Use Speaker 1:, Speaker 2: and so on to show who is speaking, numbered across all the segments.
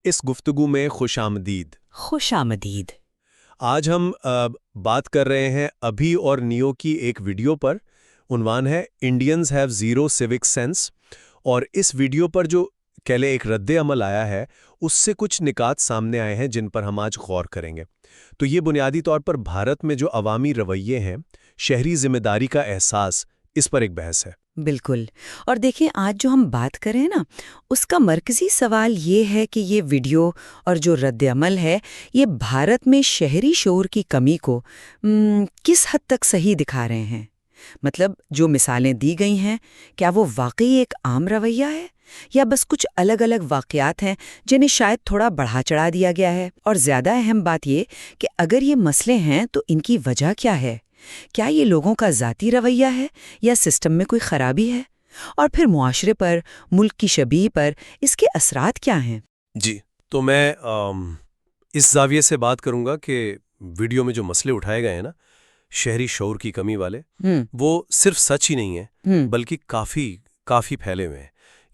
Speaker 1: اس گفتگو میں خوش آمدید۔
Speaker 2: خوش آمدید۔
Speaker 1: آج ہم بات کر رہے ہیں ابھی اور نیو کی ایک ویڈیو پر۔ عنوان ہے Indians have zero civic sense, اور اس ویڈیو پر جو کہلے ایک رد عمل آیا ہے اس سے کچھ نکات سامنے آئے ہیں جن پر ہم آج غور کریں گے۔ تو یہ بنیادی طور پر بھارت میں جو عوامی رویے ہیں، شہری ذمہ داری کا احساس، اس پر ایک بحث ہے۔
Speaker 2: بالکل، اور دیکھیں آج جو ہم بات کریں نا اس کا مرکزی سوال یہ ہے کہ یہ ویڈیو اور جو رد عمل ہے یہ بھارت میں شہری شعور کی کمی کو کس حد تک صحیح دکھا رہے ہیں۔ مطلب جو مثالیں دی گئی ہیں کیا وہ واقعی ایک عام رویہ ہے یا بس کچھ الگ الگ واقعات ہیں جنہیں شاید تھوڑا بڑھا چڑھا دیا گیا ہے؟ اور زیادہ اہم بات یہ کہ اگر یہ مسئلے ہیں تو ان کی وجہ کیا ہے؟ کیا یہ لوگوں کا ذاتی رویہ ہے یا سسٹم میں کوئی خرابی ہے؟ اور پھر معاشرے پر، ملک کی شبیہ پر اس کے اثرات کیا ہیں؟
Speaker 1: جی، تو میں اس زاویے سے بات کروں گا کہ ویڈیو میں جو مسئلے اٹھائے گئے ہیں نا شہری شعور کی کمی والے، وہ صرف سچ ہی نہیں ہیں بلکہ کافی پھیلے ہوئے ہیں۔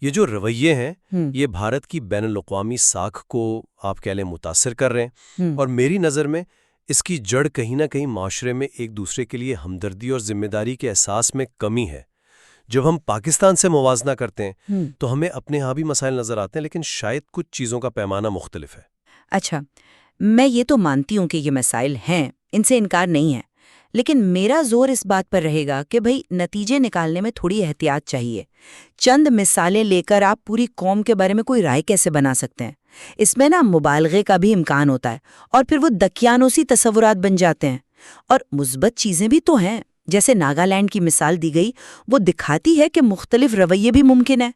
Speaker 1: یہ جو رویے ہیں یہ بھارت کی بین الاقوامی ساکھ کو آپ کہہ لیں متاثر کر رہے ہیں، اور میری نظر میں اس کی جڑ کہیں نہ کہیں معاشرے میں ایک دوسرے کے لیے ہمدردی اور ذمہ داری کے احساس میں کمی ہے۔ جب ہم پاکستان سے موازنہ کرتے ہیں تو ہمیں اپنے ہاں بھی مسائل نظر آتے ہیں، لیکن شاید کچھ چیزوں کا پیمانہ مختلف ہے۔
Speaker 2: اچھا، میں یہ تو مانتی ہوں کہ یہ مسائل ہیں، ان سے انکار نہیں ہے، لیکن میرا زور اس بات پر رہے گا کہ بھئی نتیجے نکالنے میں تھوڑی احتیاط چاہیے۔ چند مثالیں لے کر آپ پوری قوم کے بارے میں کوئی رائے کیسے بنا سکتے ہیں؟ اس میں مبالغے کا بھی امکان ہوتا ہے، اور پھر وہ دقیانوسی تصورات بن جاتے ہیں۔ اور مثبت چیزیں بھی تو ہیں، جیسے ناگالینڈ کی مثال دی گئی، وہ دکھاتی ہے کہ مختلف رویے بھی ممکن ہیں۔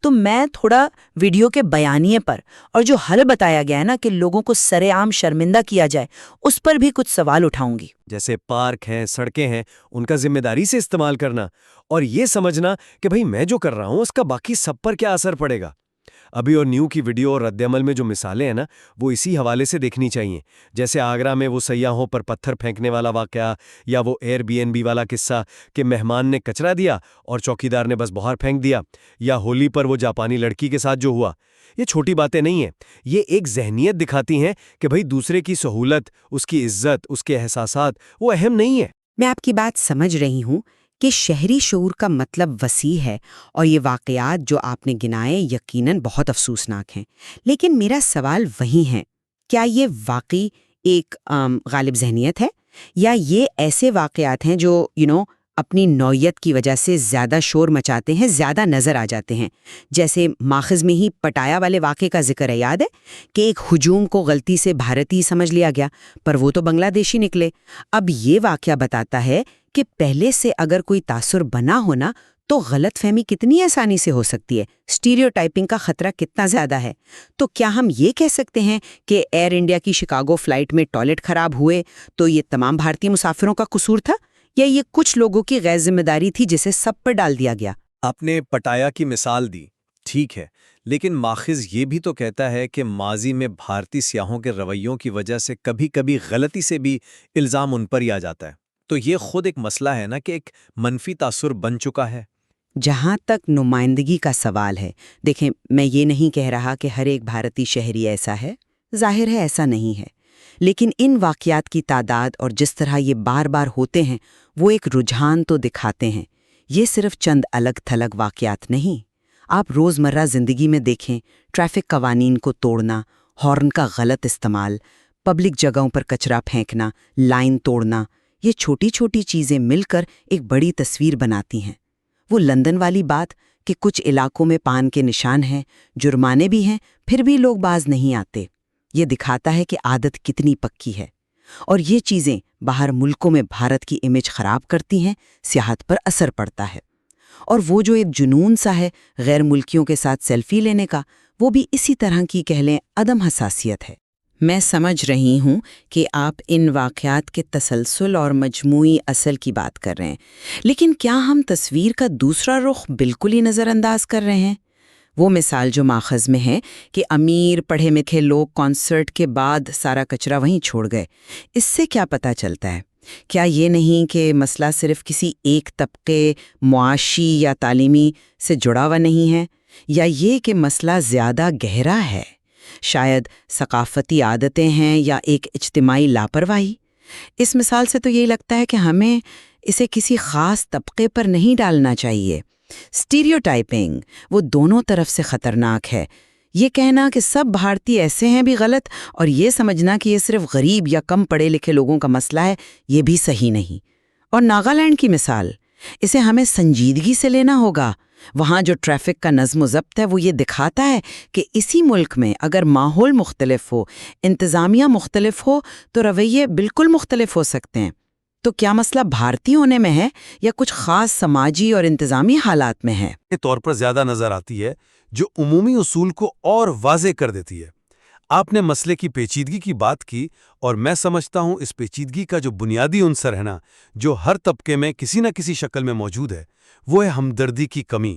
Speaker 2: تو میں تھوڑا ویڈیو کے بیانیے پر اور جو حل بتایا گیا ہے نا کہ لوگوں کو سر عام شرمندہ کیا جائے، اس پر بھی کچھ سوال اٹھاؤں گی۔
Speaker 3: جیسے پارک ہیں، سڑکیں ہیں، ان کا ذمہ داری سے استعمال کرنا، اور یہ سمجھنا کہ بھئی میں جو کر رہا ہوں اس کا باقی سب پر کیا اثر پڑے گا۔ ابھی اور نیو کی ویڈیو اور رد عمل میں جو مثالیں ہیں نا وہ اسی حوالے سے دیکھنی چاہیے، جیسے آگرہ میں وہ سیاحوں پر پتھر پھینکنے والا واقعہ، یا وہ ایئر بی این بی والا قصہ کہ مہمان نے کچرا دیا اور چوکیدار نے بس باہر پھینک دیا، یا ہولی پر وہ جاپانی لڑکی کے ساتھ جو ہوا۔ یہ چھوٹی باتیں نہیں ہیں، یہ ایک ذہنیت دکھاتی ہیں کہ بھئی دوسرے کی سہولت، اس کی عزت، اس کے احساسات وہ اہم نہیں ہے۔
Speaker 2: میں آپ کی بات سمجھ رہی ہوں کہ شہری شعور کا مطلب وسیع ہے، اور یہ واقعات جو آپ نے گنائے یقیناً بہت افسوسناک ہیں، لیکن میرا سوال وہی ہے، کیا یہ واقعی ایک غالب ذہنیت ہے، یا یہ ایسے واقعات ہیں جو اپنی نوعیت کی وجہ سے زیادہ شور مچاتے ہیں، زیادہ نظر آ جاتے ہیں؟ جیسے ماخذ میں ہی پٹایا والے واقعے کا ذکر ہے، یاد ہے کہ ایک ہجوم کو غلطی سے بھارتی سمجھ لیا گیا پر وہ تو بنگلہ دیشی نکلے۔ اب یہ واقعہ بتاتا ہے کہ پہلے سے اگر کوئی تاثر بنا ہونا تو غلط فہمی کتنی آسانی سے ہو سکتی ہے، اسٹیریوٹائپنگ کا خطرہ کتنا زیادہ ہے۔ تو کیا ہم یہ کہہ سکتے ہیں کہ ایئر انڈیا کی شکاگو فلائٹ میں ٹوائلٹ خراب ہوئے تو یہ تمام بھارتی مسافروں کا قصور تھا، یا یہ کچھ لوگوں کی غیر ذمہ داری تھی جسے سب پر ڈال دیا گیا؟
Speaker 3: آپ نے پٹایا کی مثال دی، ٹھیک ہے، لیکن ماخذ یہ بھی تو کہتا ہے کہ ماضی میں بھارتی سیاحوں کے رویوں کی وجہ سے کبھی کبھی غلطی سے بھی الزام ان پر ہی آ جاتا ہے۔ تو یہ خود ایک مسئلہ ہے نا کہ ایک منفی تاثر بن چکا ہے۔
Speaker 2: جہاں تک نمائندگی کا سوال ہے، دیکھیں میں یہ نہیں کہہ رہا کہ ہر ایک بھارتی شہری ایسا ہے، ظاہر ہے ایسا نہیں ہے، لیکن ان واقعات کی تعداد اور جس طرح یہ بار بار ہوتے ہیں وہ ایک رجحان تو دکھاتے ہیں۔ یہ صرف چند الگ تھلگ واقعات نہیں، آپ روزمرہ زندگی میں دیکھیں، ٹریفک قوانین کو توڑنا، ہارن کا غلط استعمال، پبلک جگہوں پر کچرا پھینکنا، لائن توڑنا، یہ چھوٹی چھوٹی چیزیں مل کر ایک بڑی تصویر بناتی ہیں۔ وہ لندن والی بات کہ کچھ علاقوں میں پان کے نشان ہیں، جرمانے بھی ہیں، پھر بھی لوگ باز نہیں آتے، یہ دکھاتا ہے کہ عادت کتنی پکی ہے، اور یہ چیزیں باہر ملکوں میں بھارت کی امیج خراب کرتی ہیں، سیاحت پر اثر پڑتا ہے۔ اور وہ جو ایک جنون سا ہے غیر ملکیوں کے ساتھ سیلفی لینے کا، وہ بھی اسی طرح کی کہہ لیں عدم حساسیت ہے۔ میں سمجھ رہی ہوں کہ آپ ان واقعات کے تسلسل اور مجموعی اثر کی بات کر رہے ہیں، لیکن کیا ہم تصویر کا دوسرا رخ بالکل ہی نظر انداز کر رہے ہیں؟ وہ مثال جو ماخذ میں ہے کہ امیر پڑھے لکھے لوگ کانسرٹ کے بعد سارا کچرا وہیں چھوڑ گئے، اس سے کیا پتہ چلتا ہے؟ کیا یہ نہیں کہ مسئلہ صرف کسی ایک طبقے، معاشی یا تعلیمی سے جڑا ہوا نہیں ہے، یا یہ کہ مسئلہ زیادہ گہرا ہے؟ شاید ثقافتی عادتیں ہیں یا ایک اجتماعی لاپرواہی؟ اس مثال سے تو یہی لگتا ہے کہ ہمیں اسے کسی خاص طبقے پر نہیں ڈالنا چاہیے۔ اسٹیریوٹائپنگ وہ دونوں طرف سے خطرناک ہے۔ یہ کہنا کہ سب بھارتی ایسے ہیں بھی غلط، اور یہ سمجھنا کہ یہ صرف غریب یا کم پڑھے لکھے لوگوں کا مسئلہ ہے، یہ بھی صحیح نہیں۔ اور ناگالینڈ کی مثال، اسے ہمیں سنجیدگی سے لینا ہوگا۔ وہاں جو ٹریفک کا نظم و ضبط ہے وہ یہ دکھاتا ہے کہ اسی ملک میں اگر ماحول مختلف ہو، انتظامیہ مختلف ہو، تو رویے بالکل مختلف ہو سکتے ہیں۔ تو کیا مسئلہ بھارتی ہونے میں ہے یا کچھ خاص سماجی اور انتظامی حالات میں ہے؟
Speaker 1: کے طور پر زیادہ نظر آتی ہے، جو عمومی اصول کو اور واضح کر دیتی ہے۔ آپ نے مسئلے کی پیچیدگی کی بات کی، اور میں سمجھتا ہوں اس پیچیدگی کا جو بنیادی عنصر ہے نا، جو ہر طبقے میں کسی نہ کسی شکل میں موجود ہے، وہ ہے ہمدردی کی کمی۔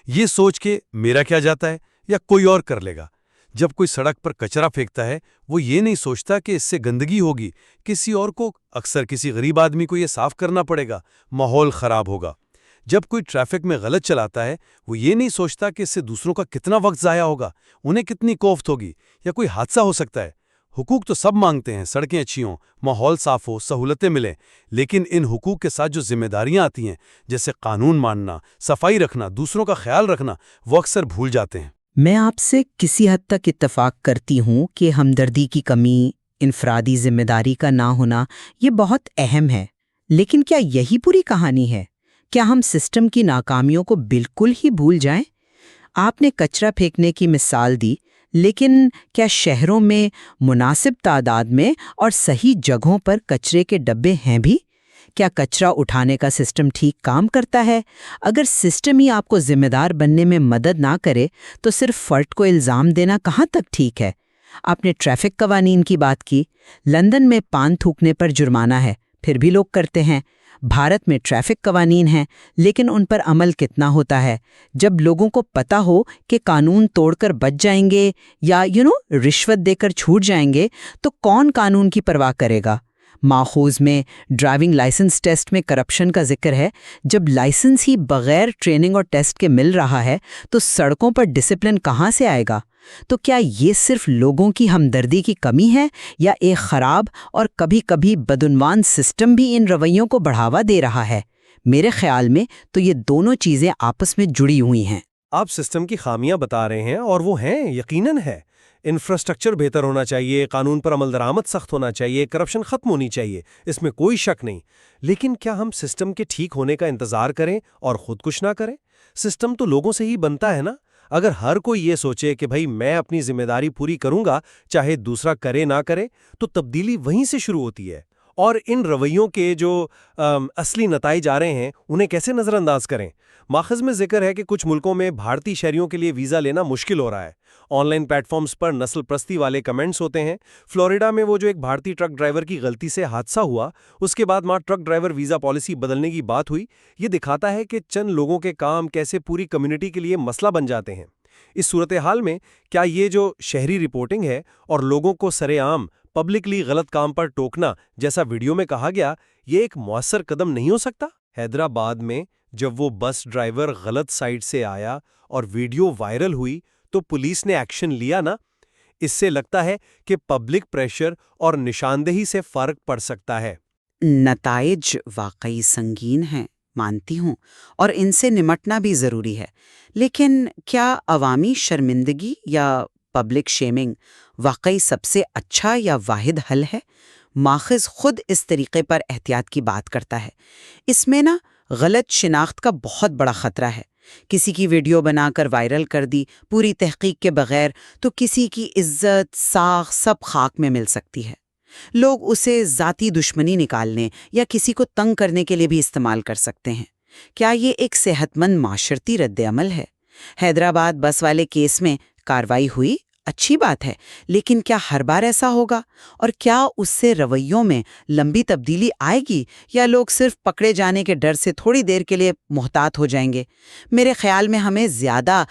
Speaker 1: یہ سوچ کے میرا کیا جاتا ہے یا کوئی اور کر لے گا۔ جب کوئی سڑک پر کچرا پھینکتا ہے، وہ یہ نہیں سوچتا کہ اس سے گندگی ہوگی، کسی اور کو، اکثر کسی غریب آدمی کو یہ صاف کرنا پڑے گا، ماحول خراب ہوگا۔ جب کوئی ٹریفک میں غلط چلاتا ہے، وہ یہ نہیں سوچتا کہ اس سے دوسروں کا کتنا وقت ضائع ہوگا، انہیں کتنی کوفت ہوگی، یا کوئی حادثہ ہو سکتا ہے۔ حقوق تو سب مانگتے ہیں، سڑکیں اچھی ہوں، ماحول صاف ہو، سہولتیں ملیں، لیکن ان حقوق کے ساتھ جو ذمہ داریاں آتی ہیں، جیسے قانون ماننا، صفائی رکھنا، دوسروں کا خیال رکھنا، وہ اکثر بھول جاتے ہیں۔
Speaker 2: میں آپ سے کسی حد تک اتفاق کرتی ہوں کہ ہمدردی کی کمی، انفرادی ذمہ داری کا نہ ہونا، یہ بہت اہم ہے۔ لیکن کیا یہی پوری کہانی ہے؟ کیا ہم سسٹم کی ناکامیوں کو بالکل ہی بھول جائیں؟ آپ نے کچرا پھینکنے کی مثال دی، لیکن کیا شہروں میں مناسب تعداد میں اور صحیح جگہوں پر کچرے کے ڈبے ہیں بھی؟ کیا کچرا اٹھانے کا سسٹم ٹھیک کام کرتا ہے؟ اگر سسٹم ہی آپ کو ذمہ دار بننے میں مدد نہ کرے تو صرف فرد کو الزام دینا کہاں تک ٹھیک ہے؟ آپ نے ٹریفک قوانین کی بات کی۔ لندن میں پان تھوکنے پر جرمانہ ہے، پھر بھی لوگ کرتے ہیں۔ بھارت میں ٹریفک قوانین ہیں، لیکن ان پر عمل کتنا ہوتا ہے؟ جب لوگوں کو پتہ ہو کہ قانون توڑ کر بچ جائیں گے یا رشوت دے کر چھوٹ جائیں گے، تو کون قانون کی پرواہ کرے گا؟ ماخوذ میں ڈرائیونگ لائسنس ٹیسٹ میں کرپشن کا ذکر ہے۔ جب لائسنس ہی بغیر ٹریننگ اور ٹیسٹ کے مل رہا ہے تو سڑکوں پر ڈسپلن کہاں سے آئے گا؟ تو کیا یہ صرف لوگوں کی ہمدردی کی کمی ہے، یا ایک خراب اور کبھی کبھی بدعنوان سسٹم بھی ان رویوں کو بڑھاوا دے رہا ہے؟ میرے خیال میں تو یہ دونوں چیزیں آپس میں جڑی ہوئی ہیں۔
Speaker 3: آپ سسٹم کی خامیاں بتا رہے ہیں، اور وہ ہیں، یقیناً ہے۔ انفراسٹرکچر بہتر ہونا چاہیے، قانون پر عمل درآمد سخت ہونا چاہیے، کرپشن ختم ہونی چاہیے، اس میں کوئی شک نہیں۔ لیکن کیا ہم سسٹم کے ٹھیک ہونے کا انتظار کریں اور خود کچھ نہ کریں؟ سسٹم تو لوگوں سے ہی بنتا ہے نا۔ اگر ہر کوئی یہ سوچے کہ بھائی میں اپنی ذمہ داری پوری کروں گا، چاہے دوسرا کرے نہ کرے، تو تبدیلی وہیں سے شروع ہوتی ہے۔ اور ان رویوں کے جو اصلی نتائج آ رہے ہیں، انہیں کیسے نظر انداز کریں؟ ماخذ میں ذکر ہے کہ کچھ ملکوں میں بھارتی شہریوں کے لیے ویزا لینا مشکل ہو رہا ہے۔ آن لائن پلیٹ فارمز پر نسل پرستی والے کمنٹس ہوتے ہیں۔ فلوریڈا میں وہ جو ایک بھارتی ٹرک ڈرائیور کی غلطی سے حادثہ ہوا، اس کے بعد وہاں ٹرک ڈرائیور ویزا پالیسی بدلنے کی بات ہوئی۔ یہ دکھاتا ہے کہ چند لوگوں کے کام کیسے پوری کمیونٹی کے لیے مسئلہ بن جاتے ہیں۔ اس صورتحال میں کیا یہ جو شہری رپورٹنگ ہے اور لوگوں کو سرے عام پبلکلی غلط کام پر ٹوکنا، جیسا ویڈیو میں کہا گیا، یہ ایک مؤثر قدم نہیں ہو سکتا؟ حیدرآباد میں جب وہ بس ڈرائیور غلط سائٹ سے آیا اور ویڈیو وائرل ہوئی تو پولیس نے ایکشن لیا نا۔ اس سے لگتا ہے کہ پبلک پریشر اور نشاندہی سے فرق پڑ سکتا ہے۔
Speaker 2: نتائج واقعی سنگین ہیں، مانتی ہوں، اور ان سے نمٹنا بھی ضروری ہے۔ لیکن کیا عوامی شرمندگی یا پبلک شیمنگ واقعی سب سے اچھا یا واحد حل ہے؟ ماخذ خود اس طریقے پر احتیاط کی بات کرتا ہے۔ اس میں غلط شناخت کا بہت بڑا خطرہ ہے۔ کسی کی ویڈیو بنا کر وائرل کر دی پوری تحقیق کے بغیر تو کسی کی عزت، ساکھ سب خاک میں مل سکتی ہے۔ لوگ اسے ذاتی دشمنی نکالنے یا کسی کو تنگ کرنے کے لیے بھی استعمال کر سکتے ہیں۔ کیا یہ ایک صحت مند معاشرتی رد عمل ہے؟ حیدرآباد بس والے کیس میں کارروائی ہوئی، اچھی بات ہے، لیکن کیا ہر بار ایسا ہوگا؟ اور کیا اس سے رویوں میں لمبی تبدیلی آئے گی، یا لوگ صرف پکڑے جانے کے ڈر سے تھوڑی دیر کے لیے محتاط ہو جائیں گے؟ میرے خیال میں ہمیں زیادہ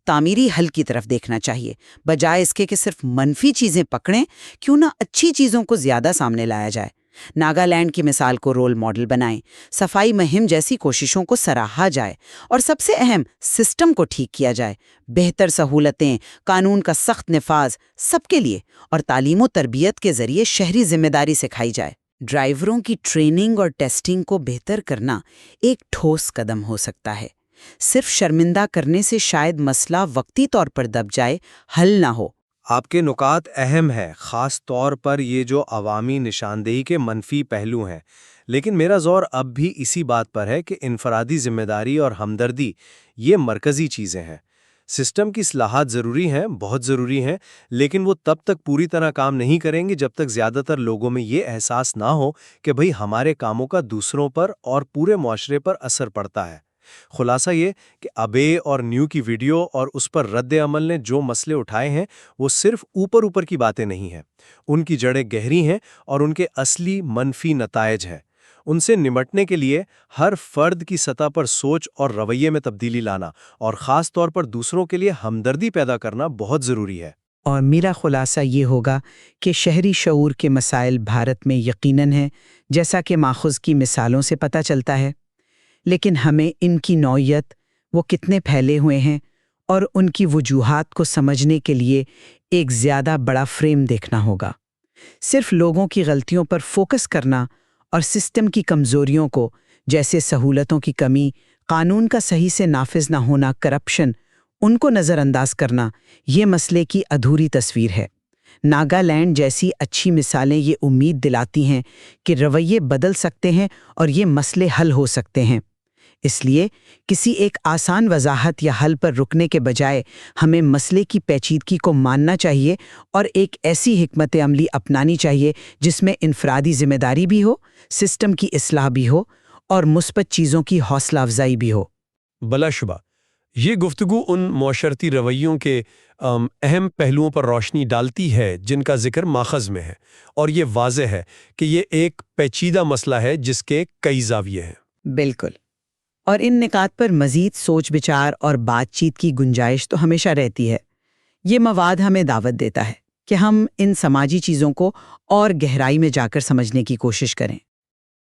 Speaker 2: تعمیری حل کی طرف دیکھنا چاہیے، بجائے اس کے کہ صرف منفی چیزیں پکڑیں۔ کیوں نہ اچھی چیزوں کو زیادہ سامنے لایا جائے؟ ناگالینڈ کی مثال کو رول ماڈل بنائیں، صفائی مہم جیسی کوششوں کو سراہا جائے، اور سب سے اہم سسٹم کو ٹھیک کیا جائے، بہتر سہولتیں، قانون کا سخت نفاذ سب کے لیے، اور تعلیم و تربیت کے ذریعے شہری ذمہ داری سکھائی جائے۔ ڈرائیوروں کی ٹریننگ اور ٹیسٹنگ کو بہتر کرنا ایک ٹھوس قدم ہو سکتا ہے۔ صرف شرمندہ کرنے سے شاید مسئلہ وقتی طور پر دب جائے، حل نہ ہو۔
Speaker 3: آپ کے نکات اہم ہے، خاص طور پر یہ جو عوامی نشاندہی کے منفی پہلو ہیں، لیکن میرا زور اب بھی اسی بات پر ہے کہ انفرادی ذمہ داری اور ہمدردی یہ مرکزی چیزیں ہیں۔ سسٹم کی اصلاحات ضروری ہیں، بہت ضروری ہیں، لیکن وہ تب تک پوری طرح کام نہیں کریں گے جب تک زیادہ تر لوگوں میں یہ احساس نہ ہو کہ بھئی ہمارے کاموں کا دوسروں پر اور پورے معاشرے پر اثر پڑتا ہے۔ خلاصہ یہ کہ ابے اور نیو کی ویڈیو اور اس پر رد عمل نے جو مسئلے اٹھائے ہیں وہ صرف اوپر کی باتیں نہیں ہیں، ان کی جڑیں گہری ہیں اور ان کے اصلی منفی نتائج ہیں۔ ان سے نمٹنے کے لیے ہر فرد کی سطح پر سوچ اور رویے میں تبدیلی لانا اور خاص طور پر دوسروں کے لیے ہمدردی پیدا کرنا بہت ضروری ہے۔
Speaker 2: اور میرا خلاصہ یہ ہوگا کہ شہری شعور کے مسائل بھارت میں یقیناً ہیں، جیسا کہ ماخذ کی مثالوں سے پتہ چلتا ہے، لیکن ہمیں ان کی نوعیت، وہ کتنے پھیلے ہوئے ہیں، اور ان کی وجوہات کو سمجھنے کے لیے ایک زیادہ بڑا فریم دیکھنا ہوگا۔ صرف لوگوں کی غلطیوں پر فوکس کرنا اور سسٹم کی کمزوریوں کو، جیسے سہولتوں کی کمی، قانون کا صحیح سے نافذ نہ ہونا، کرپشن، ان کو نظر انداز کرنا، یہ مسئلے کی ادھوری تصویر ہے۔ ناگالینڈ جیسی اچھی مثالیں یہ امید دلاتی ہیں کہ رویے بدل سکتے ہیں اور یہ مسئلے حل ہو سکتے ہیں۔ اس لیے کسی ایک آسان وضاحت یا حل پر رکنے کے بجائے ہمیں مسئلے کی پیچیدگی کو ماننا چاہیے اور ایک ایسی حکمت عملی اپنانی چاہیے جس میں انفرادی ذمہ داری بھی ہو، سسٹم کی اصلاح بھی ہو، اور مثبت چیزوں کی حوصلہ افزائی بھی ہو۔
Speaker 1: بلا شبہ یہ گفتگو ان معاشرتی رویوں کے اہم پہلوؤں پر روشنی ڈالتی ہے جن کا ذکر ماخذ میں ہے، اور یہ واضح ہے کہ یہ ایک پیچیدہ مسئلہ ہے جس کے کئی زاویے ہیں۔
Speaker 2: بالکل، اور ان نکات پر مزید سوچ بچار اور بات چیت کی گنجائش تو ہمیشہ رہتی ہے۔ یہ مواد ہمیں دعوت دیتا ہے کہ ہم ان سماجی چیزوں کو اور گہرائی میں جا کر سمجھنے کی کوشش کریں۔